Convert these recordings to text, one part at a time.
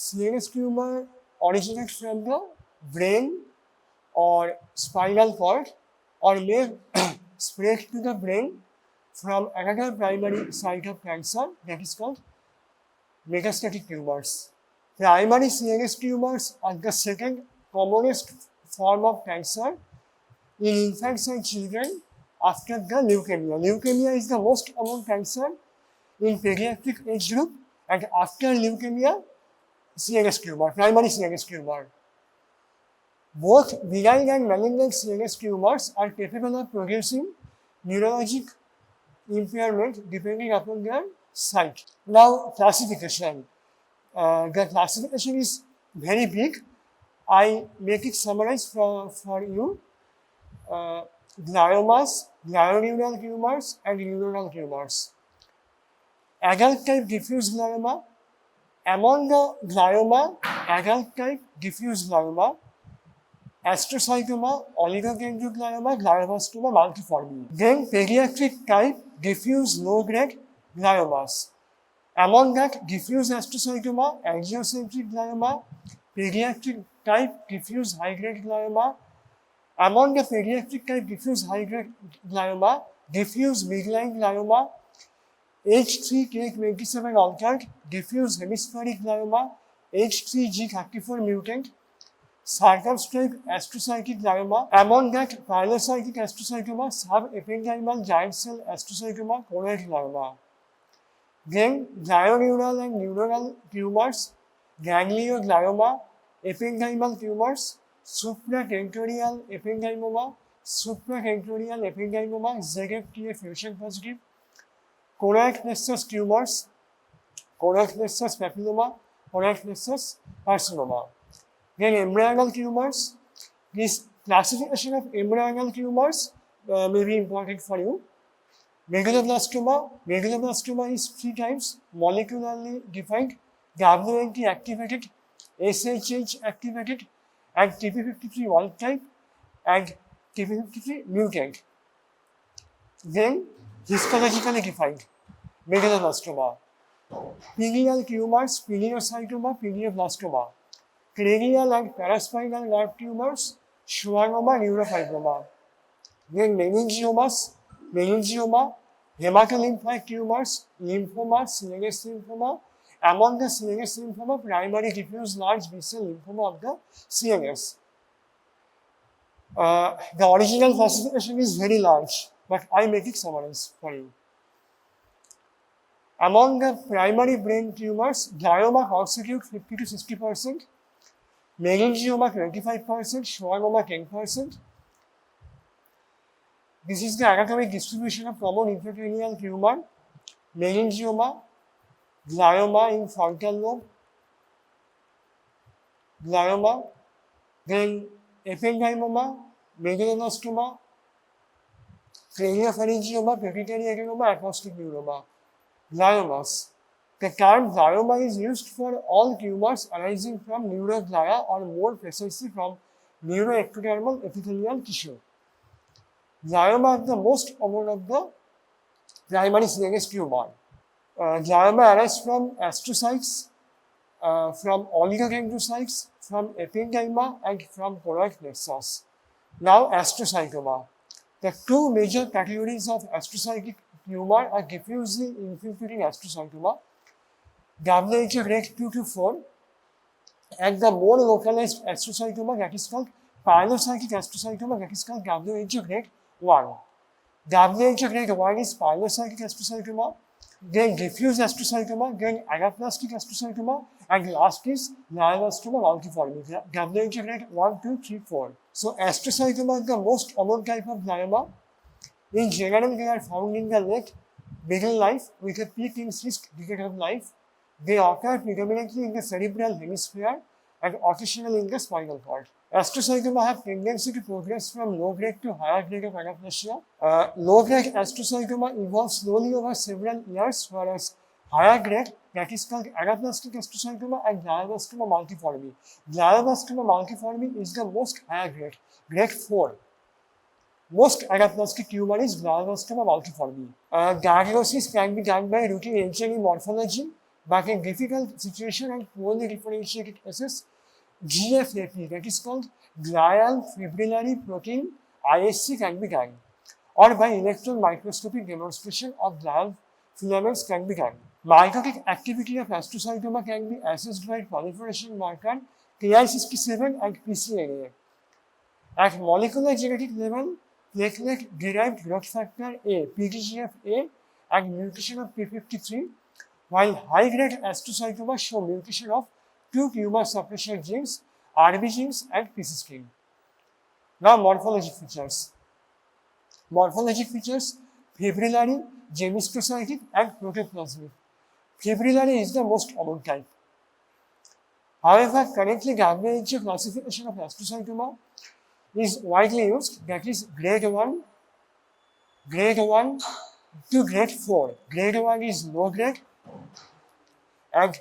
CNS tumor originates from the brain or spinal cord or may spread to the brain from another primary site of cancer that is called metastatic tumors. Primary CNS tumors are the second commonest form of cancer in infants and children after the leukemia. Leukemia is the most common cancer in pediatric age group, and after leukemia, CNS tumor, primary CNS tumor. Both benign and malignant CNS tumors are capable of producing neurologic impairment depending upon their site. Now, classification. The classification is very big. I make it summarized for you. Gliomas, glioneural tumors, and neuronal tumors. Adult type diffuse glioma. Among the glioma, adult type diffuse glioma, astrocytoma, oligodendroglioma, glioblastoma multiforme. Then pediatric type diffuse low-grade gliomas. Among that, diffuse astrocytoma, angiocentric glioma, pediatric type diffuse high-grade glioma. Among the pediatric type diffuse high-grade glioma, diffuse midline glioma, H3K27 altered, diffuse hemispheric glioma, H3G34 mutant, circumscribed astrocytic glioma. Among that, pilocytic astrocytoma, subependymal giant cell astrocytoma, choroid glioma. Then, glioneural and neuronal tumors, ganglioglioma, ependymal tumors, supratentorial ependymoma, supratentorial ependymoma, ZFTA fusion positive, choroid plexus tumors, choroid plexus papilloma, choroid plexus carcinoma. Then embryonal tumors. This classification of embryonal tumors may be important for you. Medulloblastoma. Medulloblastoma is 3 times molecularly defined, WNT activated, SHH activated, and TP53 wild type and TP53 mutant. Then histologically defined medulloblastoma. Pineal tumors, pineocytoma, pineoblastoma. Cranial and paraspinal nerve tumors, schwannoma, neurofibroma. Then meningiomas, meningioma, hematolymphoid tumors, lymphoma, CNS lymphoma. Among the CNS lymphoma, primary diffuse large B-cell lymphoma of the CNS. The original classification is very large, but I make it summarized for you. Among the primary brain tumors, glioma constitute 50 to 60%, meningioma 25%, schwannoma 10%. This is the anatomic distribution of common intracranial tumor, meningioma, glioma in frontal lobe, glioma, then ependymoma, medulloblastoma, craniopharyngioma, pituitary adenoma, acoustic neuroma, gliomas. The term glioma is used for all tumors arising from neuroglia or more precisely from neuroectodermal epithelial tissue. Glioma are the most common of the primary CNS tumor. Glioma arise from astrocytes, from oligodendrocytes, from ependyma, and from choroid plexus. Now, astrocytoma. The 2 major categories of astrocytic tumor are diffusely infiltrating astrocytoma, WHO grade 2 to 4, and the more localized astrocytoma that is called pilocytic astrocytoma that is called WHO grade 1. WHO grade 1 is pilocytic astrocytoma, then diffuse astrocytoma, then anaplastic astrocytoma, and last is glioblastoma multiforme, WHO grade 1, 2, 3, 4. So astrocytoma is the most common type of glioma. In general, they are found in the late middle life with a peak in 6th decade of life. They occur predominantly in the cerebral hemisphere and occasionally in the spinal cord. Astrocytoma have tendency to progress from low grade to higher grade of anaplasia. Low grade astrocytoma evolves slowly over several years, whereas higher grade, that is called anaplastic astrocytoma and glioblastoma multiforme. Glioblastoma multiforme is the most higher grade, grade 4. Most anaplastic tumor is glioblastoma multiforme. Diagnosis can be done by routine H&E morphology, but in difficult situation and poorly differentiated cases, GFAP, that is called glial fibrillary protein ISC, can be done, or by electron microscopic demonstration of glial filaments can be done. Mitotic activity of astrocytoma can be assessed by proliferation marker Ki67 and PCNA. At molecular genetic level, platelet-derived growth factor A, PTGF-A, and mutation of p53, while high-grade astrocytoma show mutation of two tumor suppressor genes, RB genes, and p16. Now, morphologic features. Morphologic features: fibrillary, gemistocytic, and protoplasmic. Fibrillary is the most common type. However, currently the WHO classification of astrocytoma is widely used, that is grade 1 to grade 4. Grade 1 is low grade and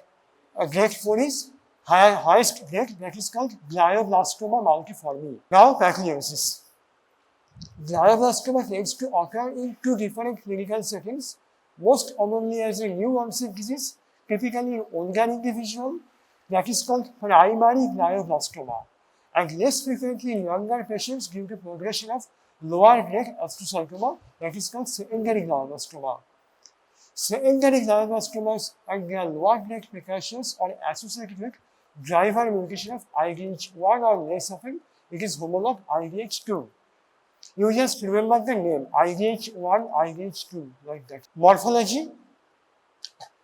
grade 4 is highest grade, that is called glioblastoma multiforme. Now, pathogenesis. Glioblastoma tends to occur in two different clinical settings, most commonly as a new onset disease, typically in older individual, that is called primary glioblastoma, and less frequently in younger patients due to progression of lower grade astrocytoma, that is called secondary glioblastoma. Secondary glioblastomas and their lower grade precursors are associated with driver mutation of IDH1 or less often it is homolog IDH2. You just remember the name IDH1, IDH2, like that. Morphology.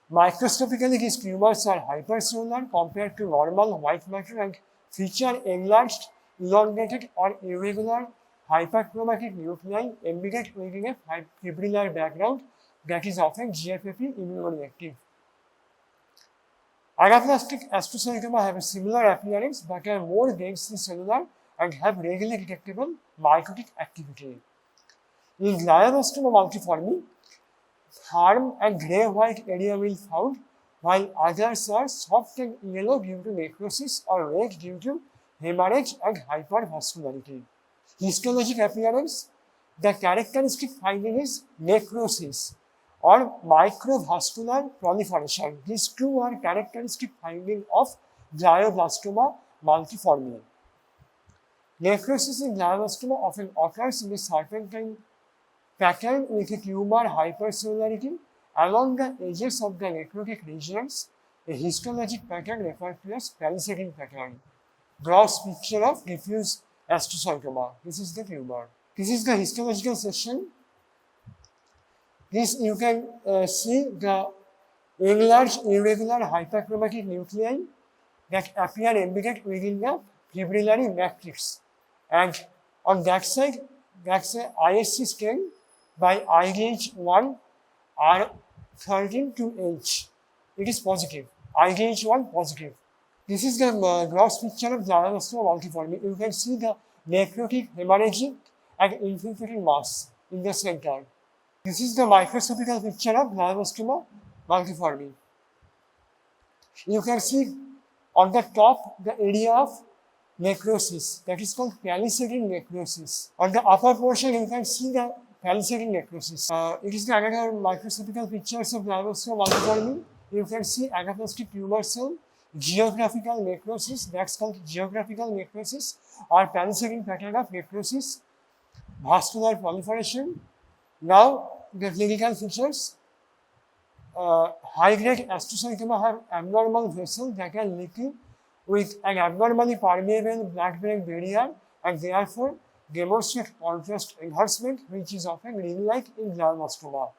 Microscopically, these tumors are hypercellular compared to normal white matter and feature enlarged, elongated, or irregular hyperchromatic nuclei embedded within a fibrillar background that is often GFAP immunoreactive. Anaplastic astrocytoma have a similar appearance but are more densely cellular and have regularly detectable mitotic activity. In glioblastoma multiforme, firm and grey-white area will be found, while others are soft and yellow due to necrosis or red due to hemorrhage and hypervascularity. Histologic appearance. The characteristic finding is necrosis or microvascular proliferation. These two are characteristic finding of glioblastoma multiforme. Necrosis in glioblastoma often occurs in a serpentine pattern with a tumor hypercellularity along the edges of the necrotic regions, a histologic pattern referred to as palisading pattern. Gross picture of diffuse astrocytoma. This is the tumor. This is the histological section. This you can see the enlarged irregular hyperchromatic nuclei that appear embedded within the fibrillary matrix, and on that side, that's a ISC scan by IDH1 R13 to H. It is positive. IDH1 positive. This is the gross picture of glioblastoma multiforme. You can see the necrotic, hemorrhagic, and infiltrating mass in the center. This is the microscopical picture of glioblastoma multiforme. You can see on the top the area of necrosis, that is called palisading necrosis. On the upper portion, you can see the palisading necrosis. It is the another microscopical pictures of glioblastoma multiforme. You can see anaplastic tumor cell, geographical necrosis, that's called geographical necrosis, or palisading pattern of necrosis, vascular proliferation. Now, the clinical features. High-grade astrocytoma have abnormal vessels that are leaky with an abnormally permeable blood-brain barrier and therefore demonstrate contrast enhancement, which is often ring-like in glioblastoma.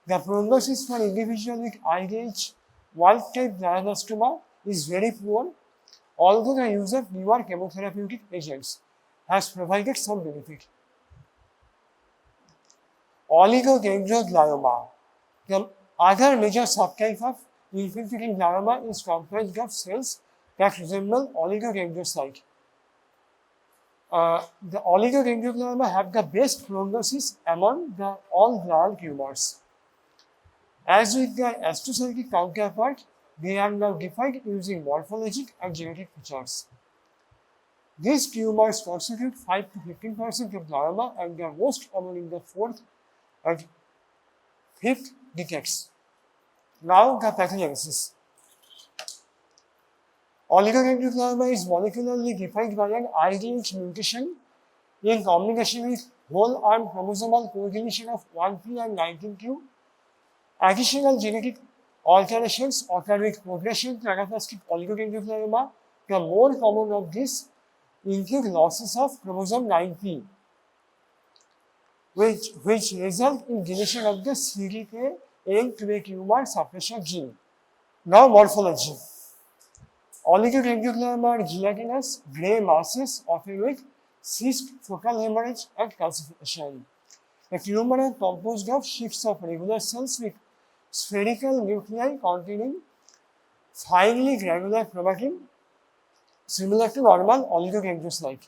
The prognosis for individuals with IDH wild-type glioblastoma is very poor, although the use of newer chemotherapeutic agents has provided some benefit. Oligodendroglioma. The other major subtype of infiltrating glioma is comprised of cells that resemble oligodendrocyte. The oligodendroglioma have the best prognosis among all glial tumors. As with their astrocytic counterpart, they are now defined using morphologic and genetic features. These tumors constitute 5 to 15% of glioma and are most common in the 4th and 5th decades. Now the pathogenesis. Oligodendroglioma is molecularly defined by an IDH mutation in combination with whole arm chromosomal co-deletion of 1p and 19q. Additional genetic alterations occur with progression to anaplastic oligodendroglioma. The more common of these include losses of chromosome 9p, which result in deletion of the CDKN2A tumor suppressor gene. Now morphology. Oligodendroglioma are gelatinous gray masses often with cyst, focal hemorrhage, and calcification. The tumor is composed of sheaths of regular cells with spherical nuclei containing finely granular chromatin, similar to normal oligodendrocyte.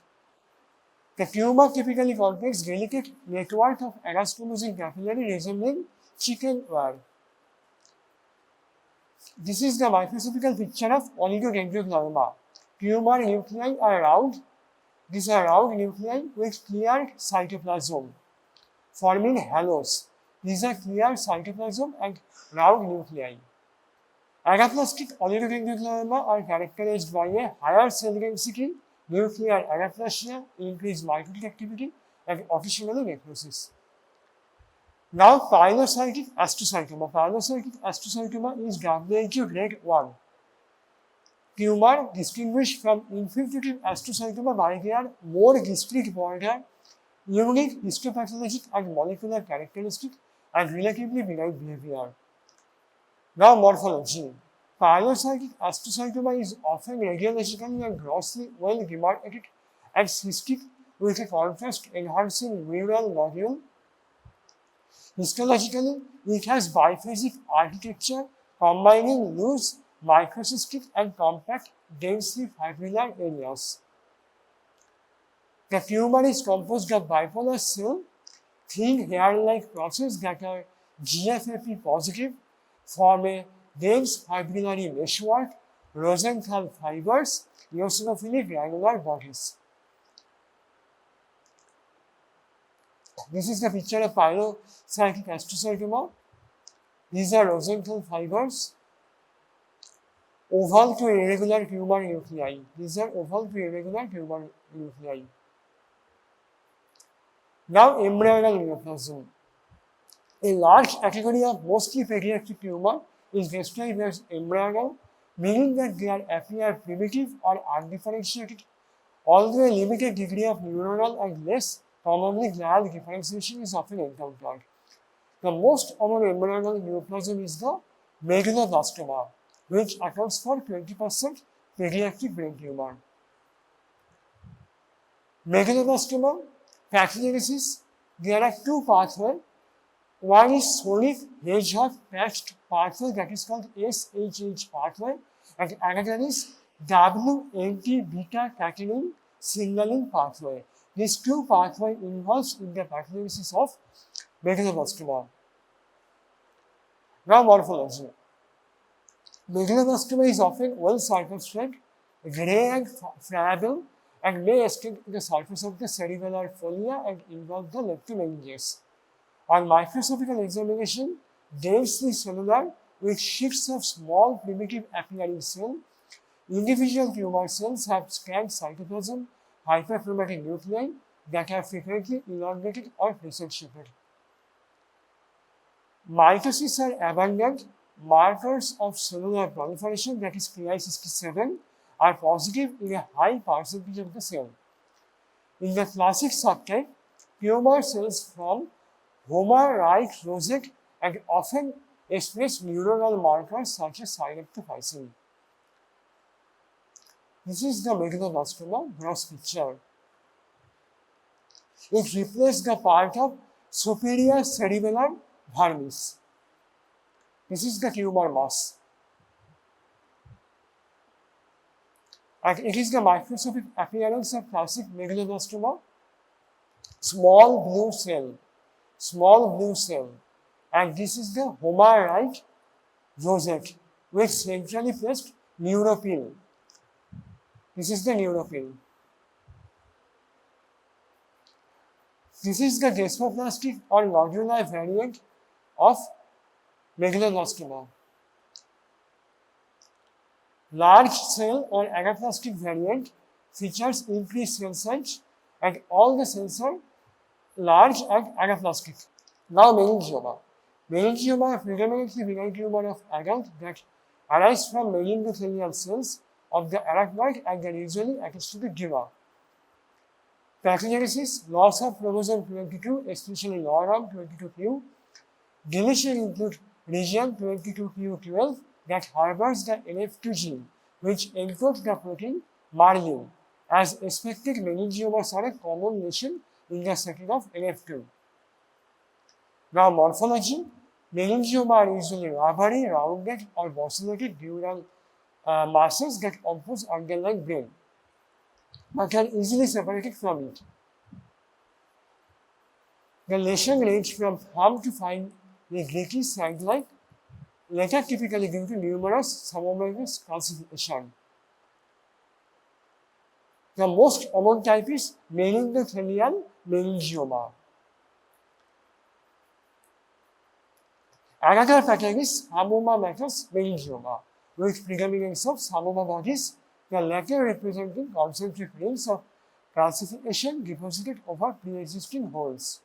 The tumor typically contains delicate network of anastomosing capillary resembling chicken wire. This is the microscopical picture of oligodendroglioma. Tumor nuclei are round. These are round nuclei with clear cytoplasm, forming halos. These are clear cytoplasm and round nuclei. Anaplastic oligodendroglioma are characterized by a higher cell density, nuclear anaplasia, increased mitotic activity, and occasionally necrosis. Now, pilocytic astrocytoma. Pilocytic astrocytoma is WHO grade 1. Tumor distinguished from infiltrative astrocytoma by their more discrete border, unique histopathologic and molecular characteristics, and relatively benign behavior. Now, morphology. Pilocytic astrocytoma is often radiologically and grossly well demarcated and cystic with a contrast-enhancing neural nodule. Histologically, it has biphasic architecture combining loose, microcystic, and compact, densely fibrillar areas. The tumor is composed of bipolar cell, thin hair-like process that are GFAP positive, form a dense fibrillary meshwork, Rosenthal fibers, eosinophilic granular bodies. This is the picture of pilocytic astrocytoma. These are Rosenthal fibers, oval to irregular tumor nuclei. These are oval to irregular tumor nuclei. Now, embryonal neoplasm. A large category of mostly pediatric tumor is described as embryonal, meaning that they appear primitive or undifferentiated, although a limited degree of neuronal and less commonly glial differentiation is often encountered. The most common embryonal neoplasm is the medulloblastoma, which accounts for 20% pediatric brain tumor. Medulloblastoma pathogenesis, there are two pathways. One is solid hedgehog patched pathway that is called SHH pathway, and another is WNT beta catenin signaling pathway. These two pathways involved in the pathogenesis of medulloblastoma. Now, morphology. Medulloblastoma is often well circumscribed, gray and friable, and may extend to the surface of the cerebellar folia and involve the leptomeninges. On microscopical examination, densely cellular with sheets of small primitive appearing cells, individual tumor cells have scant cytoplasm, hyperchromatic nuclei that are frequently elongated or crescent-shaped. Mitosis are abundant. Markers of cellular proliferation, that is Ki67, are positive in a high percentage of the cell. In the classic subtype, tumor cells form Homer-like rosette and often express neuronal markers such as synaptophysin. This is the medulloblastoma gross picture. It replaced the part of superior cerebellar vermis. This is the tumor mass. And it is the microscopic appearance of classic medulloblastoma. Small blue cell, and this is the Homer-like rosette with centrally placed neuropil. This is the neuropil. This is the desmoplastic or nodular variant of medulloblastoma. Large cell or anaplastic variant features increased cell size and all the cells are large and anaplastic. Now meningioma. Meningioma are predominantly benign tumor of adult that arise from meningothelial cells of the arachnoid and are usually attached to the dura. Pathogenesis, loss of chromosome 22, especially loram 22q. Deletion include region 22q12 that harbors the NF2 gene, which encodes the protein marlin. As expected, meningiomas are a common lesion in the setting of NF2. Now, morphology. Meningioma are usually rubbery, rounded, or bossulated dural masses that compose underlying brain, but are easily separated from it. The lesion range from thumb to fine gritty sand-like, later typically due to numerous subhomogeneous calcification. The most common type is meningothelial meningioma. Another pattern is hamomatous meningioma, with predominance of samoma bodies, the latter representing concentric rings of calcification deposited over pre-existing holes.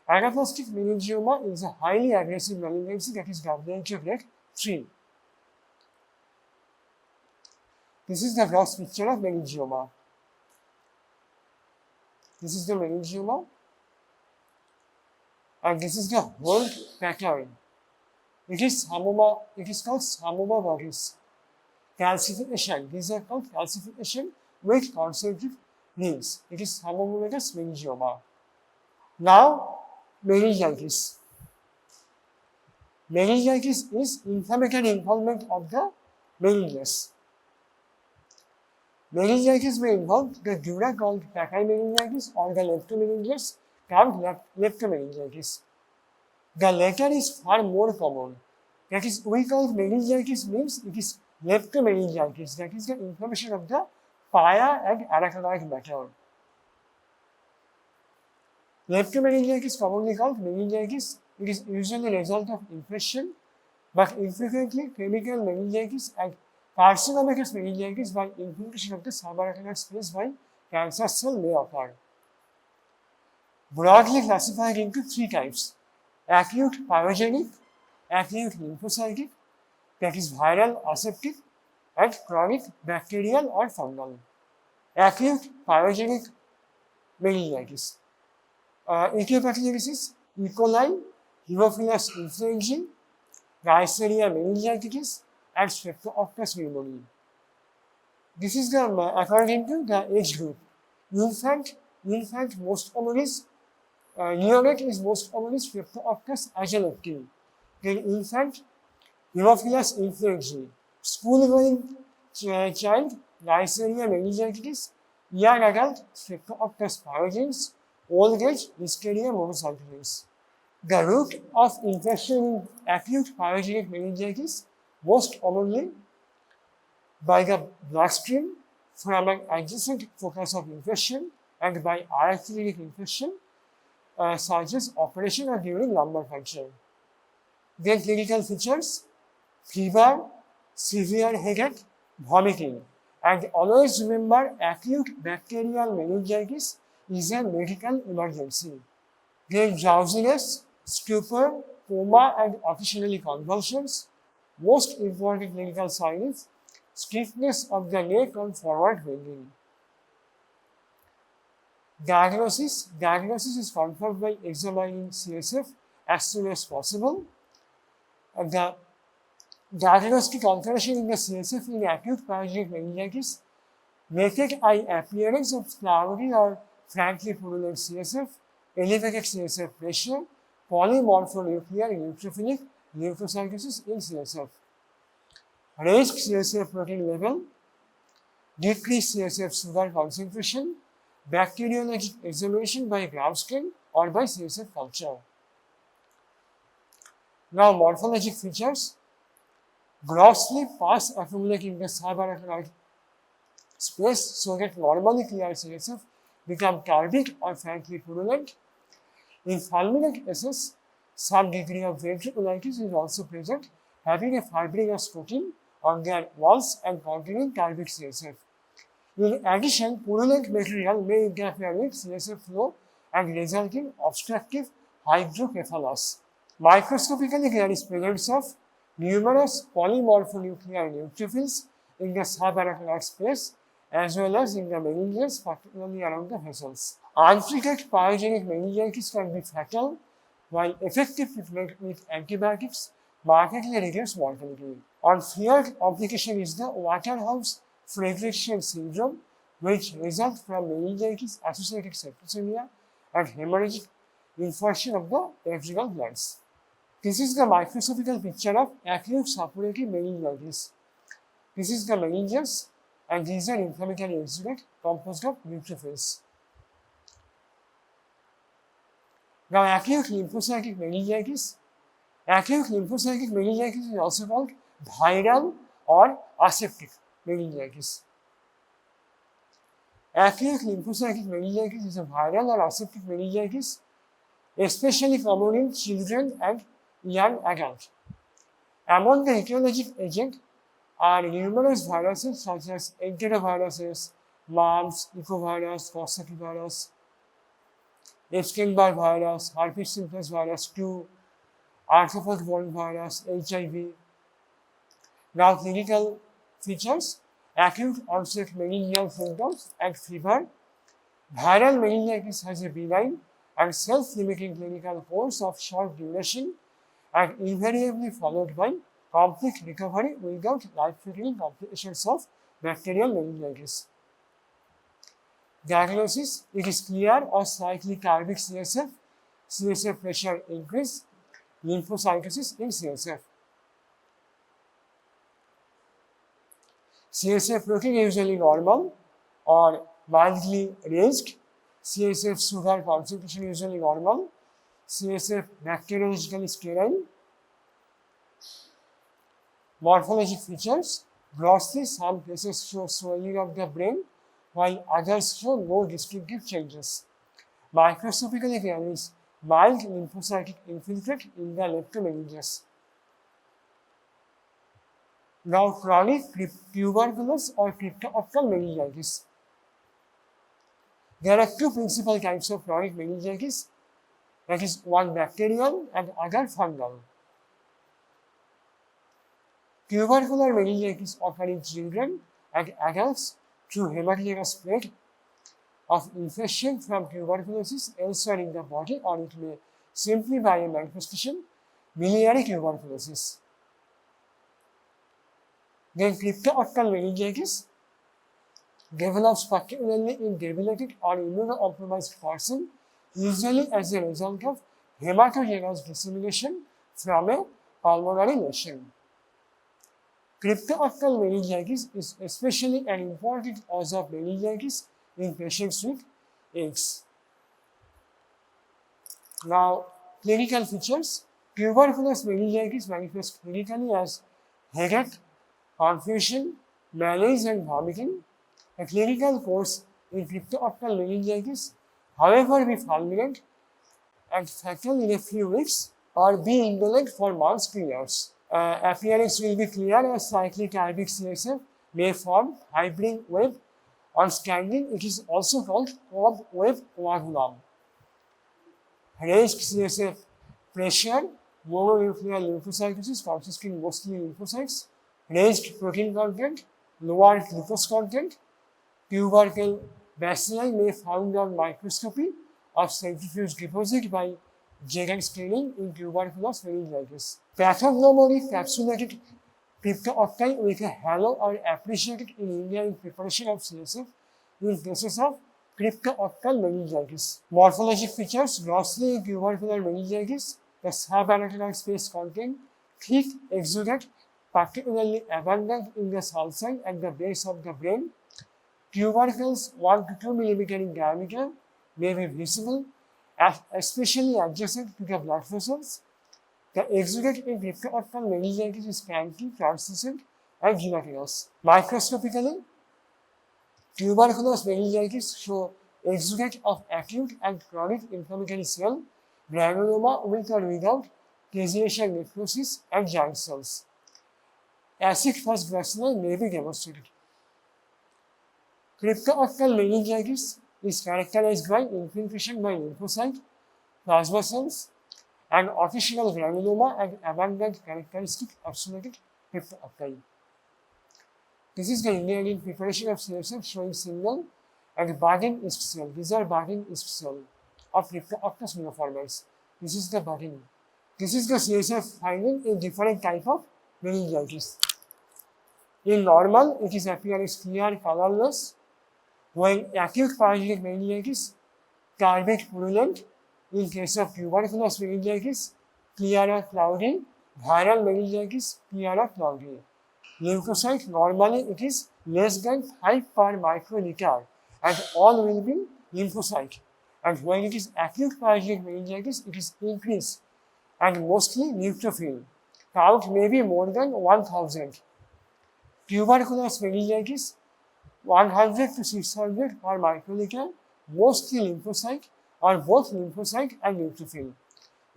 Anaplastic meningioma is a highly aggressive malignancy that is WHO grade 3. This is the gross picture of meningioma. This is the meningioma, and this is the whole pattern. It is called samoma bodies. Calcification. These are called calcification with concentric rings. It is hamomatous meningioma. Now, meningitis. Meningitis is inflammatory involvement of the meninges. Meningitis may involve the dura called pachymeningitis or the leptomeninges called leptomeningitis. The latter is far more common. That is, we call meningitis means it is leptomeningitis, that is the inflammation of the pia and arachnoid matter. Leptomeningitis, commonly called meningitis, it is usually a result of infection, but infrequently chemical meningitis and carcinomatous meningitis by infiltration of the subarachnoid space by cancer cell may occur. Broadly classified into three types: acute pyogenic, acute lymphocytic, that is viral aseptic, and chronic bacterial or fungal. Acute pyogenic meningitis. Etiopathogenesis: E. coli, Haemophilus influenzae, Neisseria meningitis, and Streptococcus pneumoniae. This is the according to the age group. Infant most common is neonate is most commonly Streptococcus agelecti. Then infant, Haemophilus influenzae. School-going child, Neisseria meningitis. Young adult, Streptococcus pyogenes. Old age, Listeria monocytogenes. The route of infection in acute pyogenic meningitis most commonly by the bloodstream from an adjacent focus of infection and by arterial infection, such as operation or during lumbar puncture. Their clinical features: fever, severe headache, vomiting. And always remember, acute bacterial meningitis is a medical emergency. Their drowsiness, stupor, coma, and occasionally convulsions. Most important clinical sign is stiffness of the neck on forward bending. Diagnosis is confirmed by examining CSF as soon as possible. The diagnostic alteration in the CSF in acute pyogenic meningitis: naked eye appearance of cloudy or frankly purulent CSF, elevated CSF pressure, polymorphonuclear neutrophilic lymphocytosis in CSF, raised CSF protein level, decreased CSF sugar concentration, bacteriologic examination by gram stain or by CSF culture. Now, morphologic features: grossly pus accumulate in the subarachnoid space so that normally clear CSF become turbid or frankly purulent. In fulminant SS, some degree of ventriculitis is also present, having a fibrinous protein on their walls and containing calvic CSF. In addition, purulent material may interfere with CSF flow and result in obstructive hydrocephalus. Microscopically, there is presence of numerous polymorphonuclear neutrophils in the subarachnoid space as well as in the meninges, particularly around the vessels. Untreated pyogenic meningitis can be fatal, while effective treatment with antibiotics markedly reduce mortality. On feared complication is the Waterhouse-Friderichsen syndrome, which results from meningitis-associated septicemia and hemorrhagic infarction of the atrial glands. This is the microscopical picture of acute suppurative meningitis. This is the meninges, and these are inflammatory exudate composed of neutrophils. Now, acute lymphocytic meningitis. Acute lymphocytic meningitis is also called viral or aseptic meningitis. Acute lymphocytic meningitis is a viral or aseptic meningitis, especially common in children and young adults. Among the etiologic agents are numerous viruses such as enteroviruses, mumps, ecovirus, Coxsackie virus, Epstein-Barr virus, herpes simplex virus 2, arthropod-borne virus, HIV. Now, clinical features: acute onset meningeal symptoms and fever. Viral meningitis has a benign and self-limiting clinical course of short duration and invariably followed by complete recovery without life-threatening complications of bacterial meningitis. Diagnosis: it is clear or slightly calvic CSF, CSF pressure increase, lymphocytosis in CSF. CSF protein usually normal or mildly raised. CSF sugar concentration usually normal. CSF bacteriologically sterile. Morphologic features: grossly, some cases show swelling of the brain, while others show no distinctive changes. Microscopically, there is mild lymphocytic infiltrate in the leptomeninges. Now, chronic tuberculous or cryptococcal meningitis. There are two principal types of chronic meningitis, that is, one bacterial and other fungal. Tubercular meningitis occur in children and adults through hematological spread of infection from tuberculosis elsewhere in the body, or it may simply by a manifestation biliary tuberculosis. Then cryptococcal meningitis develops particularly in debilitated or immunocompromised person, usually as a result of hematogenous dissemination from a pulmonary lesion. Cryptococcal meningitis is especially an important cause of meningitis in patients with AIDS. Now, clinical features: tuberculous meningitis manifests clinically as headache, confusion, malaise, and vomiting. A clinical course in cryptococcal meningitis, however, be fulminant and fatal in a few weeks, or be indolent for months to years. Appearance will be clear or slightly calvic CSF may form hybrid web. On scanning, it is also called cobweb coagulum. Raised CSF pressure, mononuclear lymphocytosis consisting mostly lymphocytes, raised protein content, lower glucose content. Tubercle bacilli may found on microscopy of centrifuge deposit by Jagan staining in tuberculous meningitis. Pathognomonic capsulated cryptococci with a halo are appreciated in India in preparation of CSF in cases of cryptococcal meningitis. Morphologic features: grossly tubercular meningitis, the subarachnoid space contain thick exudate, particularly abundant in the sulci and the base of the brain. Tubercles 1 to 2 mm in diameter may be visible, especially adjacent to the blood vessels. The exudate in cryptococcal meningitis is scanty, translucent, and gelatinous. Microscopically, tuberculous meningitis show exudate of acute and chronic inflammatory cell, granuloma with or without caseation necrosis, and giant cells. acid fast vaccinal may be demonstrated. Cryptococcal meningitis is characterized by infiltration by lymphocyte, plasma cells, and official granuloma and abundant characteristic absolute cryptococci. This is the Indian preparation of CSF showing single and budding isp cell. These are budding isp cell of Cryptococcus neoformans. This is the budding. This is the CSF finding in different type of meningitis. In normal, it is appear as clear, colorless. When acute parasitic meningitis, carbate purulent. In case of tuberculous meningitis, clear or cloudy. Viral meningitis, clear or cloudy. Leukocyte, normally it is less than 5 per microliter and all will be lymphocyte. And when it is acute parasitic meningitis, it is increased and mostly neutrophil. Count may be more than 1000. Tuberculous meningitis, 100 to 600 per microliter, mostly lymphocyte or both lymphocyte and neutrophil.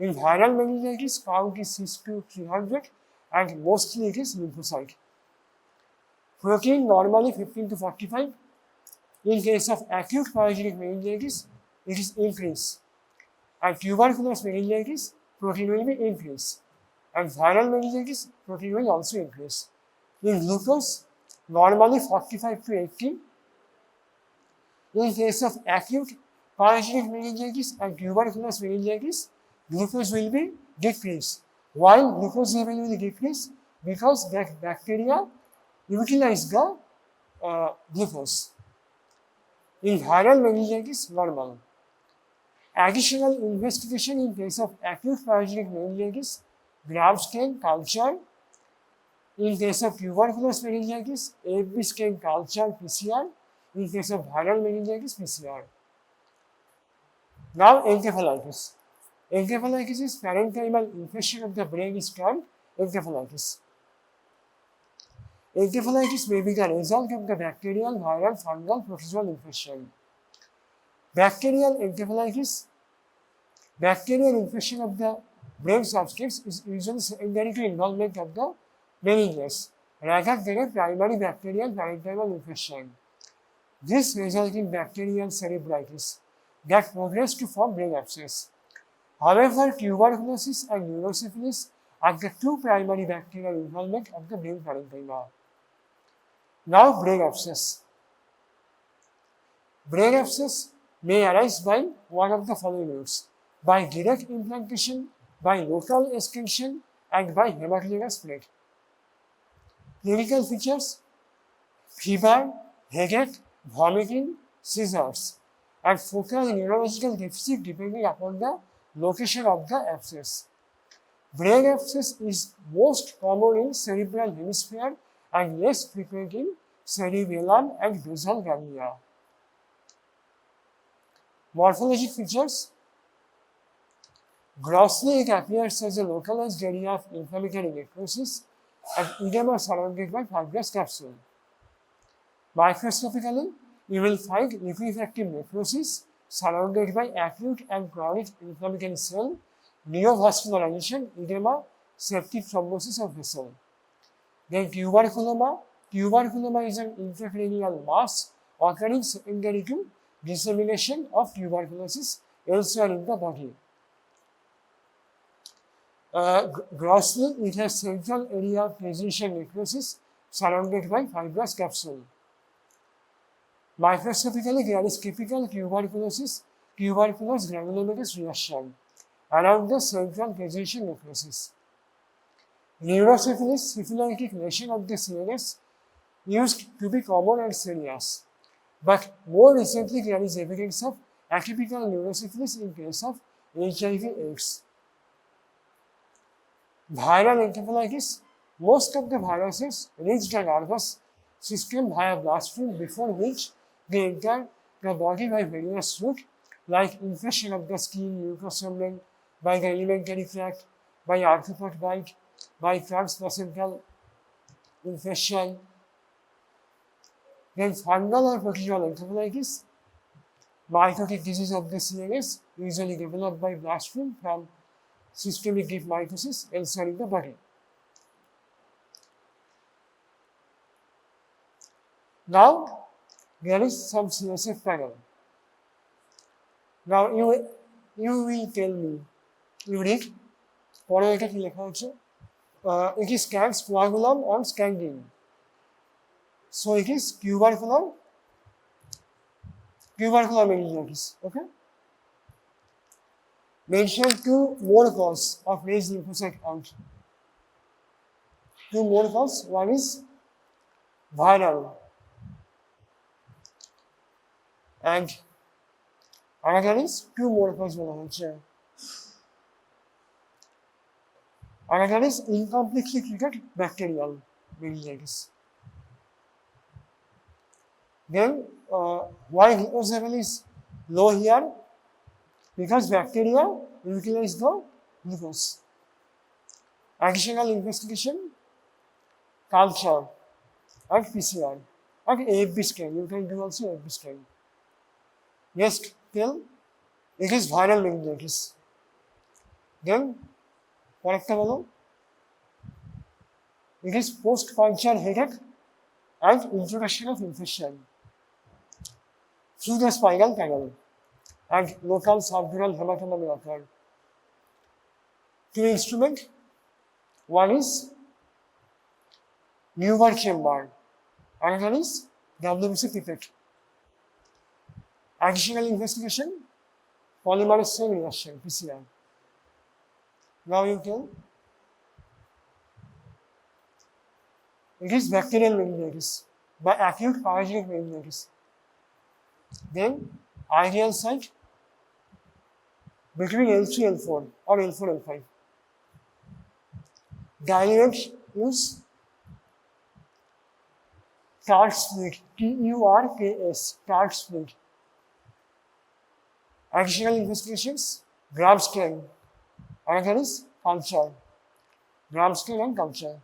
In viral meningitis, count is 6 to 300 and mostly it is lymphocyte. Protein normally 15 to 45. In case of acute parasitic meningitis, it is increased. And tuberculous meningitis, protein will be increased. And viral meningitis, protein will also increase. In glucose, normally 45 to 80. In case of acute parasitic meningitis and tuberculous meningitis, glucose will be decreased. Why glucose level will decrease? Because that bacteria utilize the glucose. In viral meningitis, normal. Additional investigation in case of acute parasitic meningitis, gram stain culture. In case of tuberculous meningitis, AFB stain culture PCR. In case of viral meningitis, PCR. Now, encephalitis. Encephalitis is parenchymal infection of the brain is termed encephalitis. Encephalitis may be the result of the bacterial, viral, fungal, protozoal infection. Bacterial encephalitis, bacterial infection of the brain substance is usually secondary to involvement of the meninges rather than a primary bacterial parenchymal infection. This results in bacterial cerebritis that progress to form brain abscess. However, tuberculosis and neurosyphilis are the two primary bacterial involvement of the brain parenchyma. Now, brain abscess. Brain abscess may arise by one of the following routes: by direct implantation, by local extension, and by hematological spread. Clinical features: fever, headache, vomiting, seizures, and focal neurological deficit depending upon the location of the abscess. Brain abscess is most common in cerebral hemisphere and less frequent in cerebellum and basal ganglia. Morphologic features: grossly it appears as a localized area of inflammatory necrosis and edema surrounded by fibrous capsule. Microscopically, you will find liquefactive necrosis surrounded by acute and chronic inflammatory cell, neovascularization, edema, septic thrombosis of vessel. Then tuberculoma. Tuberculoma is an intracranial mass occurring secondary to dissemination of tuberculosis elsewhere in the body. Grossly, it has central area of position necrosis surrounded by fibrous capsule. Microscopically, there is typical tuberculous granulomatous reaction around the central position necrosis. Neurosyphilis, syphilitic lesion of the CNS, used to be common and serious. But more recently, there is evidence of atypical neurosyphilis in case of HIV/AIDS. Viral encephalitis: most of the viruses reach the nervous system via bloodstream, before which they enter the body by various routes like infection of the skin, mucous membrane, by the alimentary tract, by arthropod bite, by transplacental infection. Then fungal or protozoal encephalitis, mitotic disease of the CNS, usually developed by bloodstream from systemic deep mitosis elsewhere in the body. Now, there is some CSF panel. Now, you will tell me, you read, পরে এটা কি লেখা হচ্ছে? It is scans coagulum on scanning. So it is tubercular meningitis. Okay. Mention two more causes of raised lymphocyte count. Two more causes. One is viral, and another is two more causes. Another is incompletely treated bacterial meningitis. Then, why glucose level is low here? Because bacteria utilize the glucose. Additional investigation, culture, and PCR, and AFB scan. You can do also AFB scan. Yes, till it is viral meningitis. Then, it is post-puncture headache and introduction of infection through the spinal canal, and local subdural hematoma may occur. Two instruments. One is Newborn chamber, another is WBC pipette. Additional investigation, polymerase chain reaction, PCR. Now you can. It is bacterial meningitis by acute parasitic meningitis. Then ideal site between L3 L4 or L4 L5. Direct use TARC split, TURKS, TARC split. Additional investigations, gram scan. Another is culture, gram scan and culture.